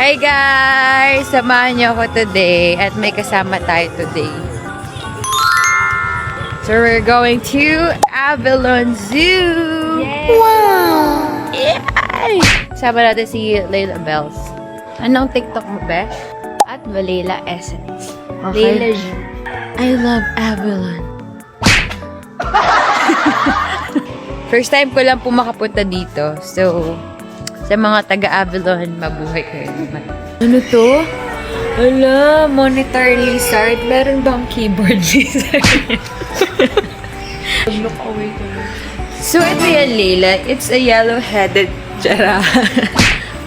Hi guys! Samahan niyo ako today at may kasama tayo today. So we're going to Avalon Zoo! Yes. Wow! Yay! Sama natin si Layla Bells. Anong TikTok mo, Besh? At Valela Essence. Okay. Layla G. I love Avalon. First time ko lang po makapunta dito. So, sa mga taga-Avalon, mabuhay kayo naman. Ano to? Wala, monitor lizard. Meron bang keyboard lizard? Look away ko. So, ito yan, Layla. It's a yellow-headed chara.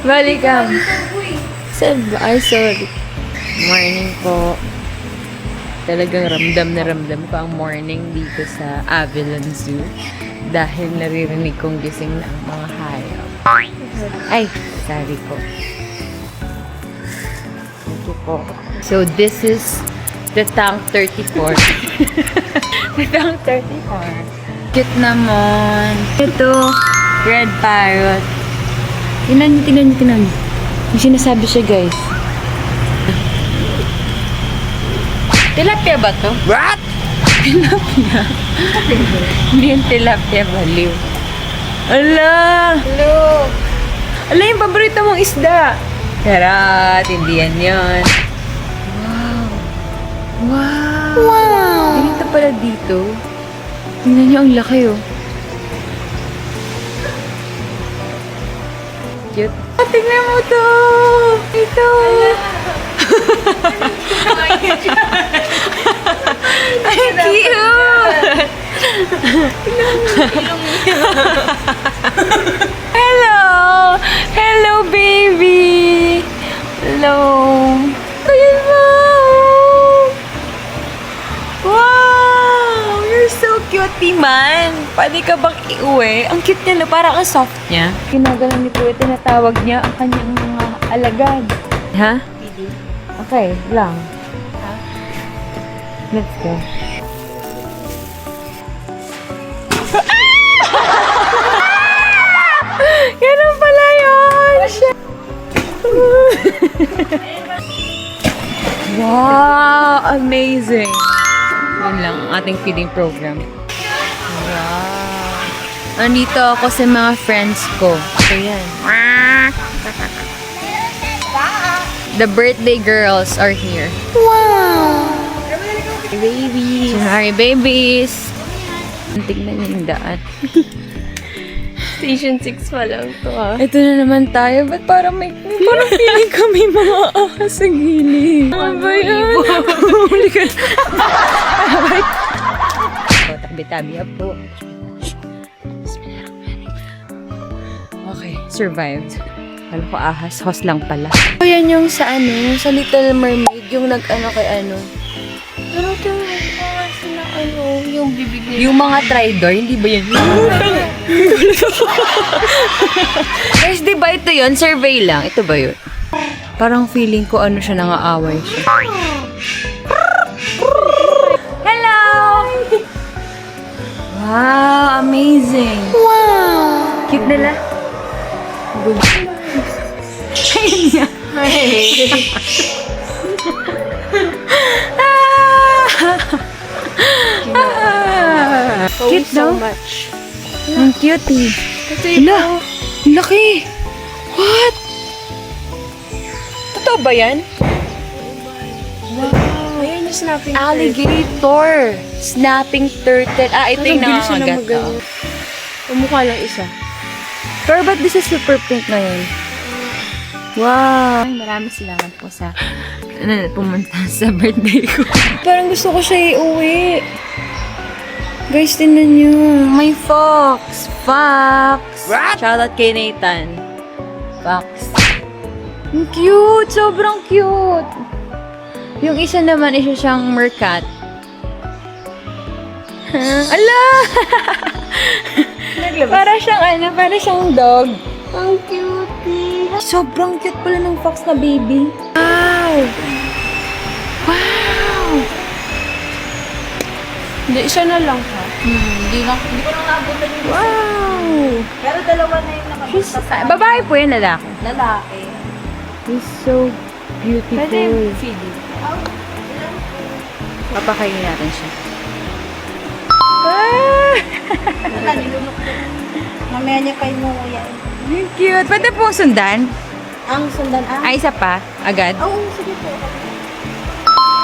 Balikam. Saan ba? Ay, sorry. Morning po. Talagang ramdam na ramdam ko ang morning dito sa Avalon Zoo. Dahil naririnig kong gising na ang mga hayop. Ay, sorry po. Thank you po. So, this is the Tank 34. The Tank 34. Cute naman. Ito, red parrot. Tinan niyo. Yung sinasabi siya, guys. Tilapia ba to? What? Tilapia? Hindi yung tilapia, baliw. Ala! Hello! Ala yung paborito mong isda. Karat, hindi yan yun. Wow. Wow. Wow. Ganito pala dito. Tingnan niyo, ang laki oh. Cute. Ah, tingnan mo to! Ito! Ay, cute! Hello! Hello, baby! Hello! Tingnan mo! Wow! You're so cute, man! Pwede ka bang iuwi? Ang cute niya, no? Parang ang soft niya. Ginagalan ni Kuya, tinatawag niya ang kanyang mga alagad. Ha? Okay, lang. Let's go. Ganun pala yun! Wow! Amazing! Yun lang ang ating feeding program. Wow! Nandito ako sa mga friends ko. Ayan. The birthday girls are here. Wow! Babies! Hi, babies! Tignan niyo yung daan. Station 6 pa lang to Ito na naman tayo. Ba't parang feeling kami mga ahas sa gilid? Ano ba yan? Huli ka na. Tabi-tabi po. Okay, survived. Alam ko ahas, host lang pala. So, yan yung sa sa Little Mermaid, yung nag-ano kay ano. Ano ito yung bibig nila. Yung mga tridor, hindi ba yun? Guys, di ba ito yun? Survey lang. Ito ba yun? Parang feeling ko ano siya, nangaaway siya. Hello! Wow, amazing. Wow! Cute nila. Good. Ayun niya. Cute so no? much. Ang cute eh. Kasi Hala! Laki! What? Totoo ba yan? wow. Ayan yung snapping Alligator! Snapping turtle. Ah, ito yung nangangagat. Umukha lang isa. Pero ba't this is super pink ngayon? Wow! Maraming salamat po sa Pumunta sa birthday ko. parang gusto ko siya iuwi. Guys, tinan nyo. May fox. Fox. Shoutout kay Nathan. Fox. Ang cute. Sobrang cute. Yung isa naman, isa siyang meerkat. Ala! Para siyang dog. Ang cute. Sobrang cute pala ng fox na baby. Wow! Wow! Hindi, isa na lang ha. Hindi ko lang naabutan yung wow! Pero dalawa na yung nakabita sa Babae po yan, lalaki. lalaki. He's so beautiful. Pwede feeding. Papakainin natin siya. Mamaya niya kayo mo kuya. Ang cute. Pwede pong sundan? Ang sundan Ay, isa pa? Agad? Oo, sige po.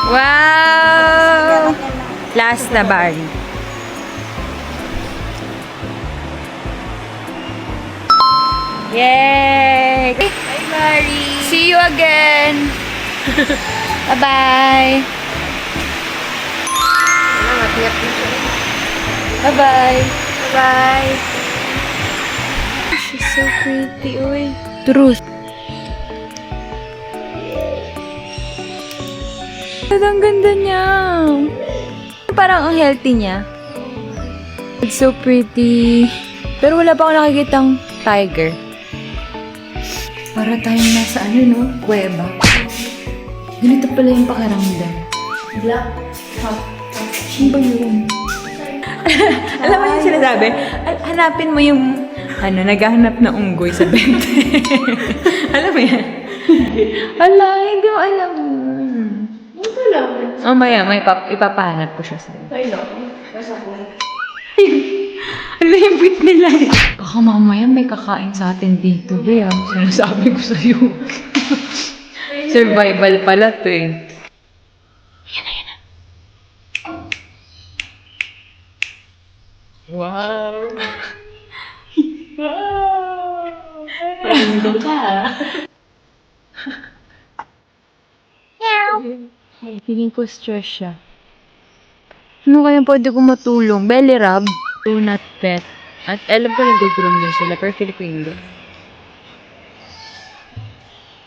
Wow! Last na, Barney. Yay! Bye, Barney! See you again! Bye-bye! Bye-bye! Bye-bye! She's so pretty, uy. Truth. Ang ganda niya. Parang ang healthy niya. It's so pretty. Pero wala pa ako nakikitang tiger. Para tayong nasa ano, no? Kuweba. Ganito pala yung pakiramdam. Black. Ano ba yun? Alam mo yung sinasabi? Hanapin mo yung naghahanap na unggoy sa bente. Alam mo yan? Ala, hindi mo alam. Ito lang. Oh, maya, ipapahanap ko siya sa'yo. Ay, no. Nasa po. Ala, yung bit nila. Baka mamaya may kakain sa atin dito. Kaya, sinasabi ko sa'yo. Survival pala to eh. Yan na, yan na. Wow! Wow! Pagod ka. Feeling ko stress siya. Ano kaya pwede ko matulong? Belly rub, do not pet. At alam ko nag-groom din sila, pero feel ko hindi.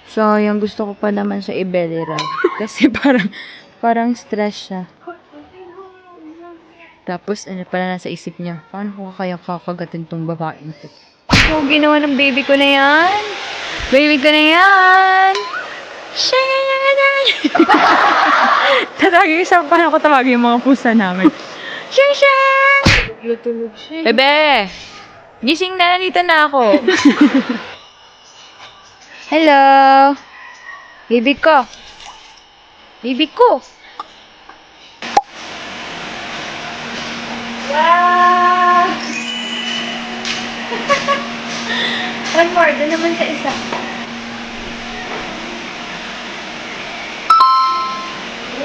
So, yung gusto ko pa naman siya i-belly rub. Kasi parang stress siya. Tapos, ano pala nasa isip niya, paano ko kaya kakagatin tong babaeng to? Ano ginawa ng baby ko na yan? Baby ko na yan! Tatagin siya, paano ko tawagin yung mga pusa namin? Shang! Tulog siya. Bebe! Gising na, nandito na ako. Hello! Baby ko! Baby ko! Wow! One more, doon naman sa isa.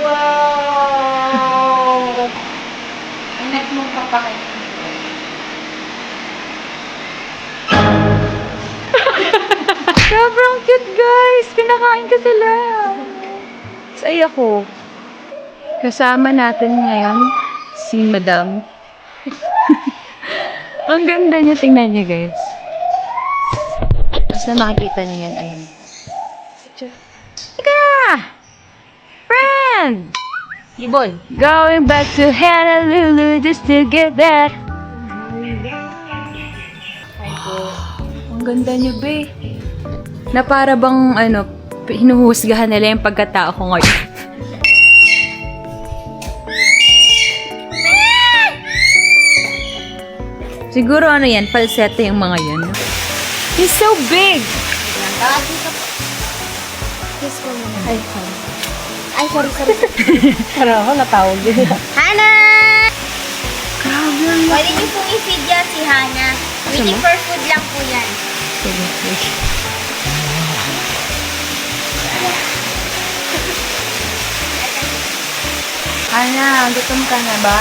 Wow! Ang net mong papakain. Sobrang cute, guys! Pinakain ko sila. Say ako. Kasama natin ngayon si Madam. Ang ganda niya. Tingnan niya, guys. Basta makikita niyo yan. Ayun. Ika! Friend! Ibon. Going back to Honolulu just to get that. Ang ganda niyo, be. Na para bang, hinuhusgahan nila yung pagkatao ko ngayon. Siguro yan, falsetto yung mga yan. He's so big! Kiss ko muna. Ay, sorry. Ay, sorry. Parang ako natawag din. Hana! Grabe ang Pwede niyo pong i-feed yan si Hana. Waiting for food lang po yan. Ana, gutom ka na ba?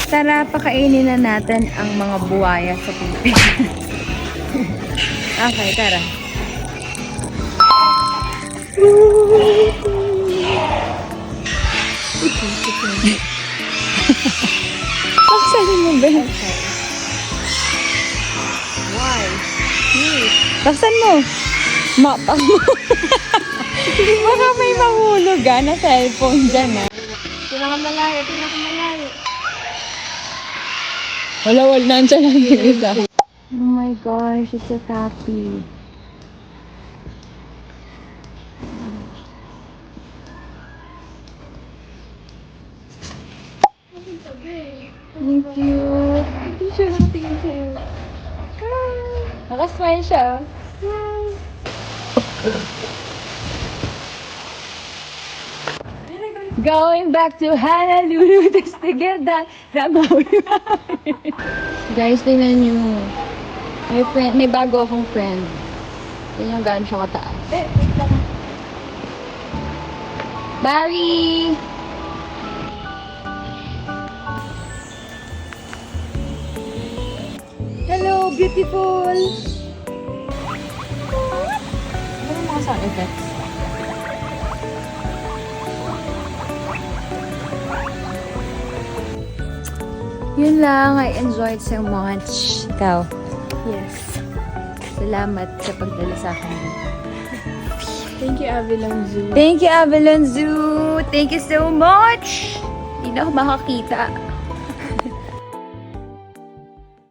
Tara, pakainin na natin ang mga buhaya sa tubig. Okay, tara. Paksanin mo, Ben. Why? Paksan mo. Mapa mo. Baka may mahulog na cellphone dyan Pinakamalayo. Wala, nandiyan lang yung isa. Oh my gosh, it's a tappy. Nakasmile siya. Going back to Honolulu together. Guys, tingnan nyo. May bago akong friend. Tingnan gaano siya kataas. Barry! Hello, beautiful! Ano mga sound effects? Yun lang, I enjoyed so much. Ikaw? Yes. Salamat sa pagdala sa akin. Thank you, Avalon Zoo. Thank you, Avalon Zoo! Thank you so much! Hindi na ako makakita.